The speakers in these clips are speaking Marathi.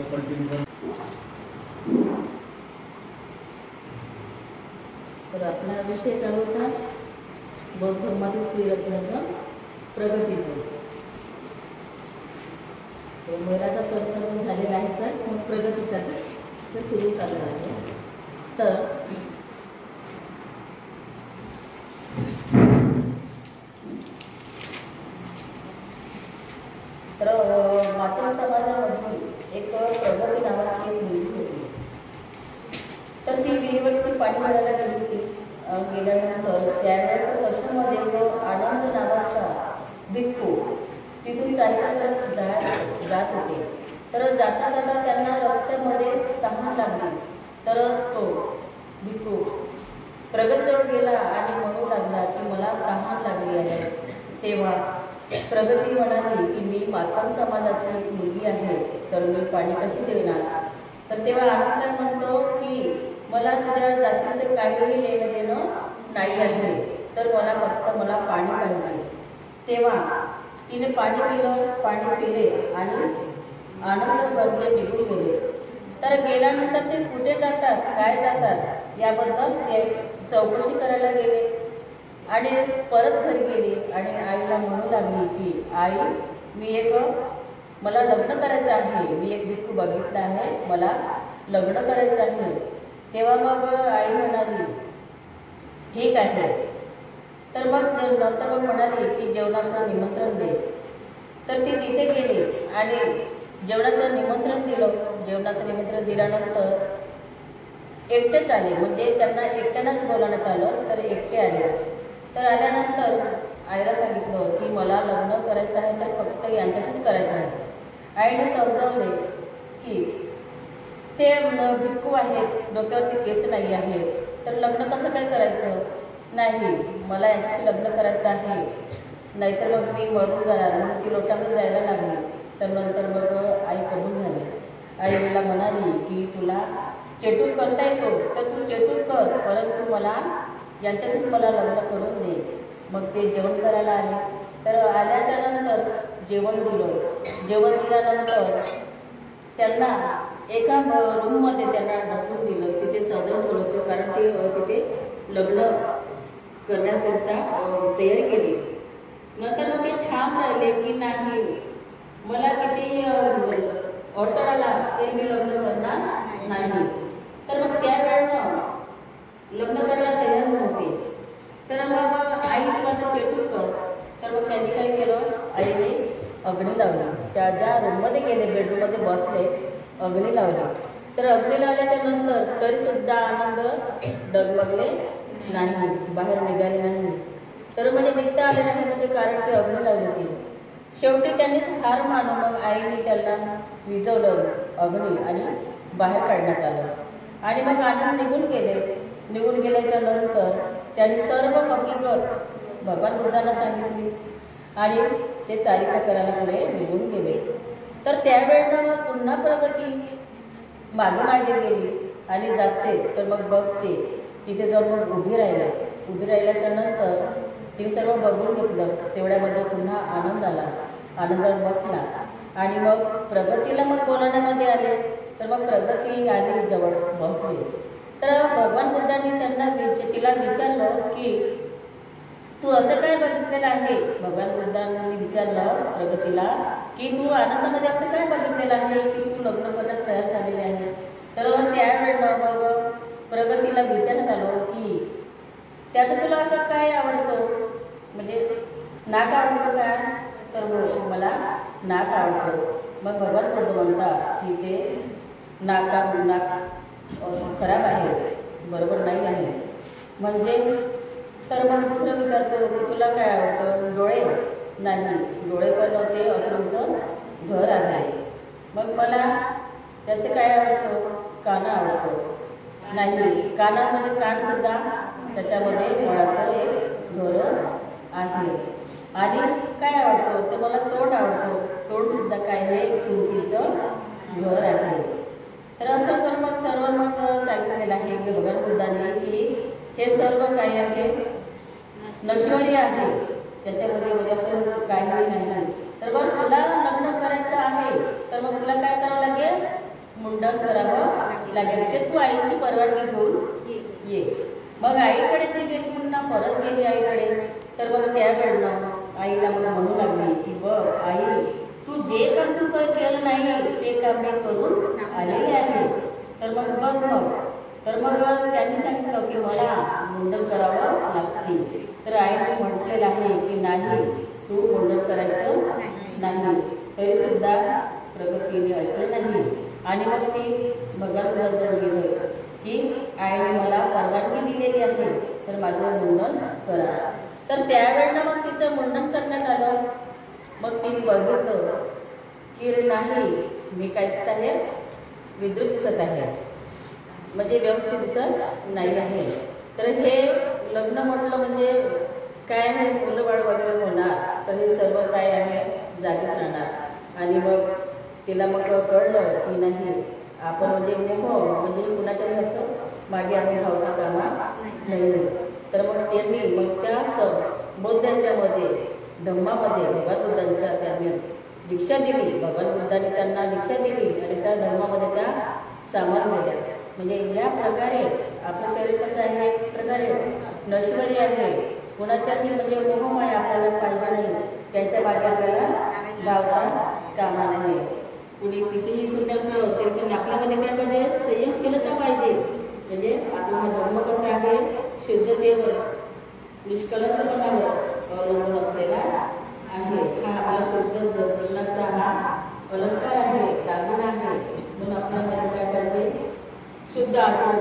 कंटिन्यू. तर आपला विषय चालू होता बौद्ध धर्मातील स्त्रीरत्नाचं प्रगतीचं. महिलाचा संसर्ग झालेला आहे सर, मग प्रगतीचा ते सुरू चालू आहे. तर मातृ समाजामधून एक प्रगती नावाची एक मुलगी होती. तर ती विहिरीवरती पाणी भरायला गेली होती. गेल्यानंतर त्यावेळेस दर्शनामध्ये जो आनंद नावाचा भिक्खू तिथून चालत जात होते. तर जाता जाता त्यांना रस्त्यामध्ये तहान लागली. तर तो भिक्खू प्रगतीजवळ गेला आणि म्हणू लागला की मला तहान लागली आहे. तेव्हा प्रगती म्हणाली की मी मातंग समाजाची एक मुलगी आहे, तर मी पाणी कशी देणार. तर तेव्हा आनंद म्हणतो की मला तुझ्या जातीचे काहीही लेणं देणं नाही आहे, तर मला पाणी पाहिजे. तेव्हा तिने पाणी दिलं, पाणी पिले आणि आनंद बदले निघून गेले. तर गेल्यानंतर ते कुठे जातात, काय जातात याबद्दल ते चौकशी करायला गेले आणि परत घरी गेली आणि आईला म्हणू लागली की आई मला लग्न करायचं आहे, मी एक भिक्खू बघितला आहे, मला लग्न करायचं आहे. तेव्हा मग आई म्हणाली ठीक आहे. तर मग नंतर मग म्हणाली की जेवणाचं निमंत्रण दे. तर ती तिथे गेली आणि जेवणाचं निमंत्रण दिलं. जेवणाचं निमंत्रण दिल्यानंतर एकटेच आले, म्हणजे त्यांना एकट्यानंच बोलावण्यात आलं. तर एकटे आले. तर आल्यानंतर आईला सांगितलं की मला लग्न करायचं आहे, तर फक्त यांच्याशीच करायचं आहे. आईने समजावले की ते भिक्खू आहेत, डोक्यावरती केस नाही आहे, तर लग्न कसं काय करायचं. नाही, मला यांच्याशी लग्न करायचं आहे, नाहीतर मग मी मरून जाणार. म्हणून ती लोटांगण जायला लागली. तर नंतर मग आई कबूल झाली. आईला म्हणाली की तुला चेटूक करता येतो तर तू चेटूक कर, परंतु यांच्याशीच मला लग्न करून दे. मग ते जेवण करायला आले. तर आल्याच्या नंतर जेवण दिलं. जेवण दिल्यानंतर त्यांना एका रूममध्ये त्यांना ढकलून दिलं. तिथे सजवून ठेवलं होतं, कारण ते तिथे लग्न करण्याकरिता तयारी केली. नंतर मग ते ठाम राहिले की नाही, मला किती अडथळा तरी मी लग्न करणार नाही. तर मग त्यावेळेला लग्न करायला तयार नव्हते. तर मग आई तुला तर चेटूक कर. तर मग त्यांनी काय केलं, आईने अग्नी लावली. त्या ज्या रूममध्ये गेले, बेडरूममध्ये बसले, अग्नी लावली. तर अग्नी लावल्याच्या नंतर तरीसुद्धा आनंद डगमगले नाही, बाहेर निघाले नाही. तर म्हणजे निघता आले नाही, म्हणजे कारण की अग्नी लावली होती. शेवटी त्यांनी हार मानून मग आईने त्यांना विझवलं अग्नी आणि बाहेर काढण्यात आलं. आणि मग आनंद निघून गेले. निघून गेल्याच्या नंतर त्यांनी सर्व हकीकत भगवान बुद्धांना सांगितली आणि ते चारित्र्य करायला पुढे निघून गेले. तर त्यावेळेला पुन्हा प्रगती मागे गेली आणि जाते. तर मग बघते तिथे जाऊन मग उभी राहिल्याच्या नंतर तिने सर्व बघून घेतलं. तेवढ्यामध्ये पुन्हा आनंद आला. आनंदात बसला आणि मग प्रगतीला मग बोलवण्यामध्ये आले. तर मग प्रगती आली, जवळ बसली. तर भगवान बुद्धांनी तिला विचारलं की तू असं काय बघितलेलं आहे. भगवान बुद्धांनी विचारलं प्रगतीला की तू आनंदामध्ये असं काय बघितलेलं आहे की तू लग्न करण्यास तयार झालेली आहे. तर त्यावेळेला मग प्रगतीला विचारण्यात आलं की त्याचं तुला असं काय आवडतं, म्हणजे नाक आवडतं का. तर मला नाक आवडतं. मग भगवान बुद्ध म्हणतात की ते नाक खराब आहे, बरोबर नाही आहे. म्हणजे तर मग दुसरं विचारतो की तुला काय आवडतं. डोळे नाही, डोळे पण ते असं घर आहे. मग मला त्याचे काय आवडतं, कानं आवडतं. नाही, कानामध्ये कानसुद्धा त्याच्यामध्ये मुळाचं एक घर आहे. आणि काय आवडतं, तर मला तोंड आवडतं. तोंडसुद्धा काय आहे, चुंकीचं घर आहे. तर असं तर मग सर्व मग सांगितलेलं आहे की भगवान बुद्धांनी की हे सर्व काय आहे, नश्वरी आहे, त्याच्यामध्ये असं काही नाही. तर मग तुला लग्न करायचं आहे, तर मग तुला काय करावं लागेल, मुंडन करावं लागेल. ते तू आईची परवानगी घेऊन ये. मग आईकडे ती गेली, पुन्हा परत गेली आईकडे. तर मग त्यावेळेला आईला मग म्हणू लागली की बघ आई, तू जे काम तू केलं नाही ते काम मी करून आलेले आहे. तर मग बघ मग. तर मग त्यांनी सांगितलं की मला मुंडन करावं लागते. तर आईने म्हटलेलं आहे की नाही, तू मुंडन करायचं नाही. तरीसुद्धा प्रगतीने ऐकलं नाही. आणि मग ती भगवानजवळ गेली की आईने मला परवानगी दिलेली आहे, तर माझं मुंडन करा. तर त्यावेळेला मग तिचं मुंडन करण्यात आलं. मग तिने बघितलं की नाही, मी काहीच आहे विद्रुप दिसत आहे, म्हणजे व्यवस्थित दिसत नाही आहे. तर हे लग्न म्हटलं म्हणजे काय आहे, मुलं बाळ वगैरे होणार, तर हे सर्व काय आहे जागीच राहणार. आणि मग तिला मग कळलं की नाही, आपण म्हणजे म्हणजे कुणाच्याही असं मागे आपण धावता कामा नाही. तर मग त्यांनी मग त्या बौद्ध याच्यामध्ये धम्मामध्ये भगवान बुद्धांच्या त्यांनी दीक्षा दिली. भगवान बुद्धांनी त्यांना दीक्षा दिली आणि त्या धर्मामध्ये त्या सामावून गेल्या. म्हणजे या प्रकारे आपलं शरीर कसं आहे, एक प्रकारे नश्वरी आहे. कुणाच्याही म्हणजे मोहमाय आपल्याला पाहिजे नाही, त्यांच्या मागे आपल्याला धावता कामा नाही. कुणी कितीही सुंदर सुरू होते, पण आपल्यामध्ये काय पाहिजे, संयमशीलता पाहिजे. म्हणजे आपला धर्म कसा आहे, शुद्धतेवर निष्कलंकपणावर अवलंबून असलेला आहे. हा आपला शुद्ध धर्माचा हा अलंकार आहे, दागिना आहे. म्हणून आपल्यामध्ये काय पाहिजे, शुद्ध आचरण,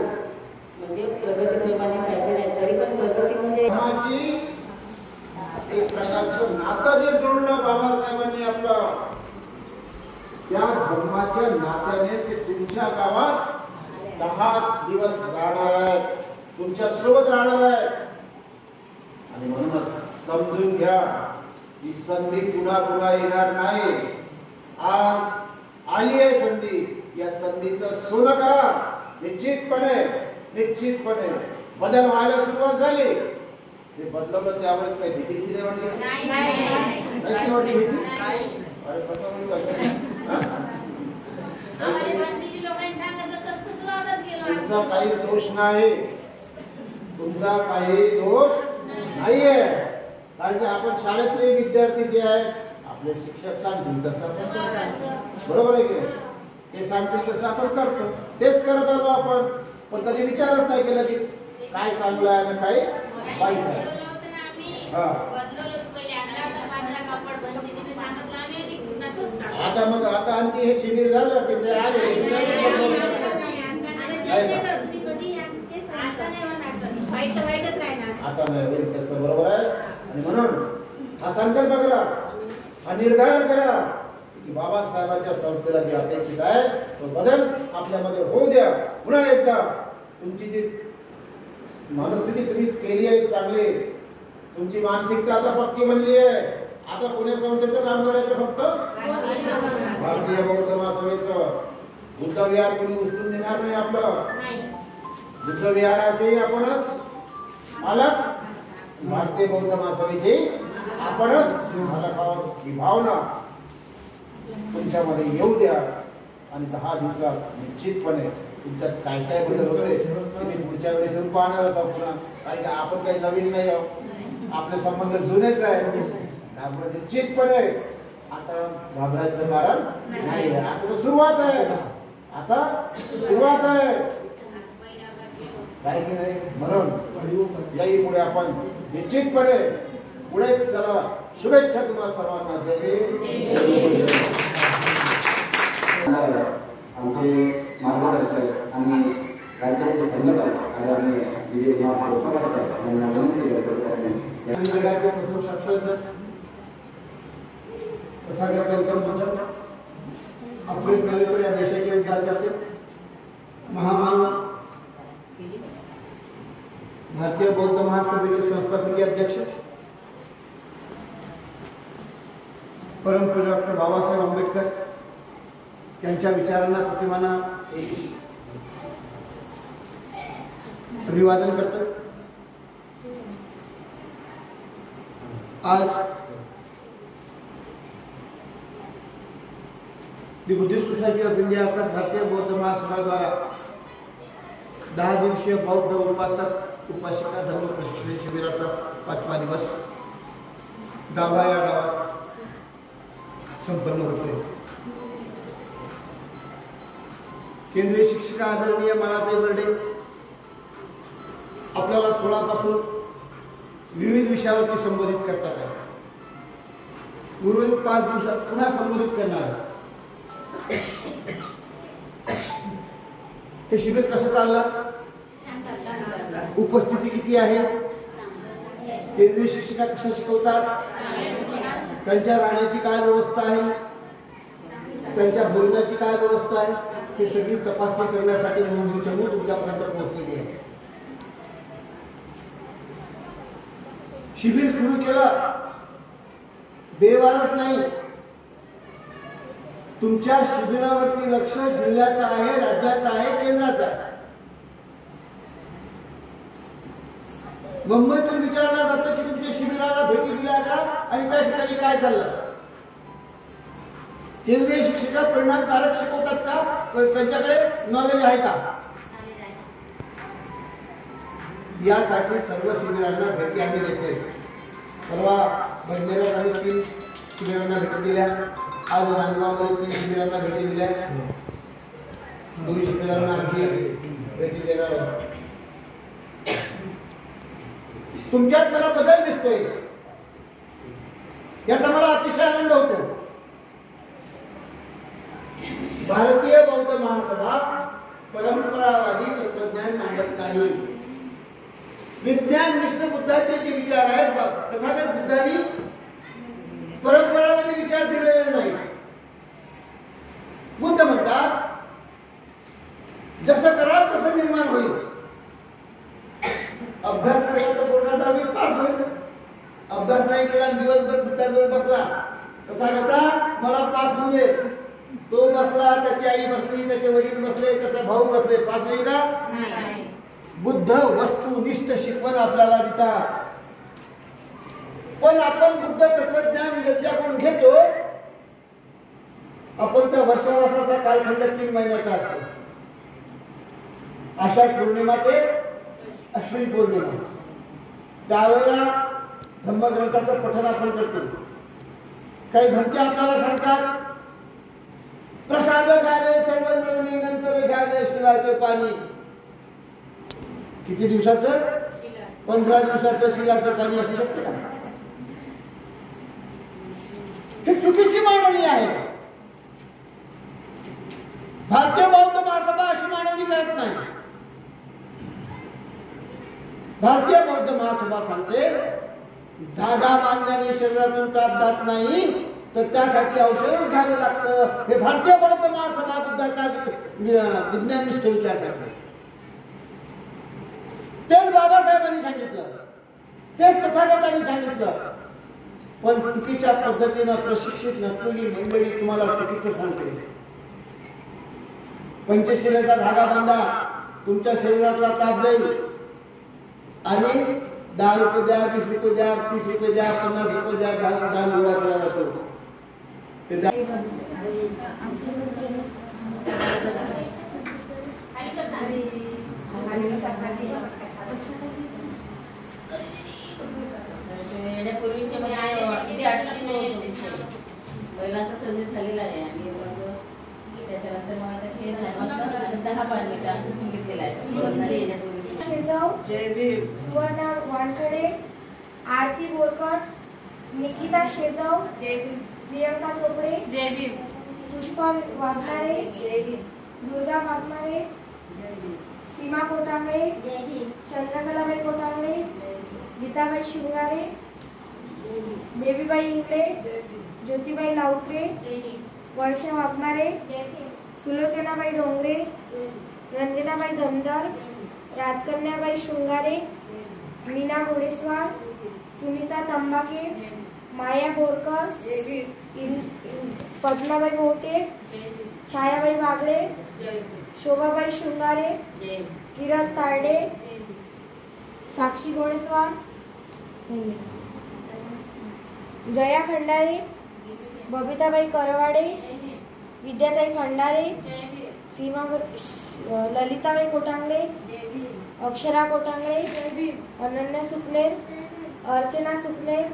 म्हणजे प्रगतीप्रमाणे पाहिजे नाही. तरी पण प्रगती म्हणजे एक प्रकारचं नातं जे जोडलं बाबासाहेबांनी आपलं, त्या धर्माच्या नात्याने ते तुमच्या गावात 10 दिवस राहणार आहेत, तुमच्या सोबत राहणार आहेत. आणि म्हणूनच समजून घ्या ही संधी पुन्हा पुन्हा येणार नाही. आज आली आहे संधी, या संधीचं सोनं करा. निश्चितपणे बदल व्हायला सुरुवात झाली. हे बदलवलं त्यावेळेस काही भीती किती वाटली? नाही वाटली भीती? अरे तुमचा काही दोष नाही, तुमचा काही दोष नाहीये. कारण की आपण शाळेतले विद्यार्थी जे आहेत, आपले शिक्षक सांगतील तसं, बरोबर आहे की ते सांगतील तसं आपण करतो, तेच करत आलो आपण. पण कधी विचारच नाही केला की काय चांगलं आहे आणि काय वाईट आहे. आता आणखी हे शिबिर झालं की ते आले आता नाही होईल तसं, बरोबर आहे. आणि म्हणून हा संकल्प करा, हा निर्धार करा की बाबासाहेबांच्या संस्थेला जे अपेक्षित आहे तो बदल आपल्यामध्ये होऊ द्या. पुन्हा एकदा तुमची जी मनस्थिती तुम्ही केली आहे चांगली, तुमची मानसिकता आता पक्की बनली आहे. आता पुणे संस्थेचं काम करायचं फक्त भारतीय बौद्ध महासभेचं. बुद्ध विहार कोणी उचलून देणार नाही आपलं. बुद्ध विहाराचे आपणच मालक, भारतीय बौद्ध महासभेचे आपणच मालक आहोत. ही भावना तुमच्यामध्ये येऊ द्या. आणि 10 दिवसात निश्चितपणे तुमच्यात काय काय बदल होते तुम्ही पुढच्या वेळेस येऊन पाहणारच आहोत पुन्हा. कारण की आपण काही नवीन नाही आहोत, आपले संबंध जुनेच आहे. त्यामुळे निश्चितपणे आता घाबरायचं कारण नाही. आता सुरुवात आहे, आता सुरुवात आहे काय की नाही. म्हणून याही पुढे आपण निश्चितपणे पुढे चला. शुभेच्छा तुम्हाला सर्वांना. आमचे मार्गदर्शक आणि राज्याचे संघटक आदरणीय विजय साहेब यांना विनंती करतो. तथागत गौतम बुद्ध आपलेच नव्हे तर या देशाचे विद्यार्थी असेल, महामानव भारतीय बौद्ध महासभेचे संस्थापकीय अध्यक्ष परमपूज्य डॉक्टर बाबासाहेब आंबेडकर यांच्या विचारांना प्रतिमाना अभिवादन करतो. आज दी बुद्धिस्ट सोसायटी ऑफ इंडिया अर्थात भारतीय बौद्ध महासभा द्वारा 10 दिवसीय बौद्ध उपासक उपासिका धर्म प्रशिक्षण शिबिराचा 5वा दिवस दाभा या गावात संपन्न होतोय. केंद्रीय शिक्षिका आदरणीय माळाताई बर्डे आपल्याला 16 पासून विविध विषयावरती संबोधित करतात आहे. उर्वरित 5 दिवसात पुन्हा संबोधित करणार. हे शिबिर कसं चाललं? उपस्थिती किती आहे? केंद्रीय शिक्षिका कसं शिकवतात? त्यांच्या राहण्याची काय व्यवस्था आहे? त्यांच्या भोजनाची काय व्यवस्था आहे? हे सगळी तपासणी करण्यासाठी म्हणून चमू तुमच्यापर्यंत पोहोचलेली आहे. शिबिर सुरू केलं बेवारच नाही. तुमच्या शिबिरावरती लक्ष जिल्ह्याचं आहे, राज्याचं आहे, केंद्राचं आहे. मुंबईतून विचारलं जातं की तुमच्या शिबिराला भेटी दिल्या का आणि त्या ठिकाणी काय चाललं. केंद्रीय शिक्षिका परिणामकारक शिकवतात का? त्यांच्याकडे नॉलेज आहे का? यासाठी सर्व शिबिरांना भेटी आम्ही देतोय. परवा भंडेरात आम्ही 3 शिबिरांना भेटी दिल्या. आज रांजगावमध्ये 3 शिबिरांना भेटी दिल्या. 2 शिबिरांना आणखी भेटी देणार आहोत. तुमच्यात मला बदल दिसतोय, याचा मला अतिशय आनंद होतो. भारतीय बौद्ध महासभा परंपरावादी तत्वज्ञान मांडत नाही. विज्ञाननिष्ठ बुद्धाचे जे विचार आहेत, तथागत बुद्धांनी परंपरावादी विचार दिलेले नाही. बुद्ध म्हणतात जसं कराल तसं निर्माण होईल. अभ्यास केला तर पोटा 10वी पास होईल. अभ्यास नाही केला दिवसभर बुद्धाजवळ बसला, तथागता मला पास होऊ दे. तो बसला, त्याची आई बसली, त्याचे वडील बसले, त्याचा भाऊ बसले, पास होईल का? नाही. बुद्ध वस्तुनिष्ठ शिकवण आपल्याला देतात. पण आपण बुद्ध तत्वज्ञान ज्यांच्याकडून घेतो, आपण त्या वर्षावासाचा कालखंड 3 महिन्याचा असतो. आषाढ पौर्णिमा ते अश्विन पौर्णिमा, त्यावेळेला धम्मग्रंथाचं पठण आपण करतो. काही भक्ती आपल्याला सांगतात प्रसाद घ्यावे सर्व मिळून नंतर घ्यावे शिलाचे पाणी. किती दिवसाचं? 15 दिवसाचं शिलाचं पाणी असू शकते का? ही चुकीची मांडणी आहे. भारतीय बौद्ध महासभा अशी मांडणी करत नाही. भारतीय बौद्ध महासभा सांगते धागा बांधल्याने शरीरातून ताप जात नाही, तर त्यासाठी औषध घ्यावे लागतं. हे भारतीय बौद्ध महासभा बुद्धाचा विज्ञाननिष्ठ विचार करते. तेच बाबासाहेबांनी सांगितलं, तेच तथागतांनी सांगितलं. पण चुकीच्या पद्धतीनं प्रशिक्षित नसलेली मंडळी तुम्हाला चुकीचं सांगते. पंचशिलेचा धागा बांधा, तुमच्या शरीरातला ताप जाईल. आणि 10 रुपये द्या, 20 रुपये द्या, 30 रुपये द्या, 50 रुपये द्या, दान गोळा केला जातो. येण्यापूर्वीचे किती बैलांचा सर्विस झालेला आहे. आणि मग त्याच्यानंतर मग आता हे झालं 6 पानिका घेतलेला आहे येण्यापूर्वी. जय भीम. सुवर्णा वानखडे, आरती बोरकर, निकिता शेजाव, जय भीम. प्रियंका चोपडे, जय भीम. पुष्पा वाघमारे, जय भीम. दुर्गा वाघमारे, जय भीम. सीमा कोटांगळे, जय भीम. चंद्रकलाबाई कोटांगळे, गीताबाई शिवगारे, बेबीबाई इंगळे, जय भीम. ज्योतिबाई लावकरे, जय भीम. वर्षा वाघमारे, जय भीम. सुलोचनाबाई डोंगरे, रंजनाबाई धमदार, राजकन्याबाई शृंगारे, मीना घोडेस्वार, सुनीता तंबाके, माया बोरकर, पद्माबाई मोहते, छायाबाई वागडे, शोभाबाई शृंगारे, किरण तारडे, साक्षी घोडेस्वार, जया खंडारे, बबिताबाई करवाडे, विद्याताई खंडारे, सीमा ललिताबाई कोटांगडे, अक्षरा कोटांगडे, अनन्या सुकनेर, अर्चना सुकनेर,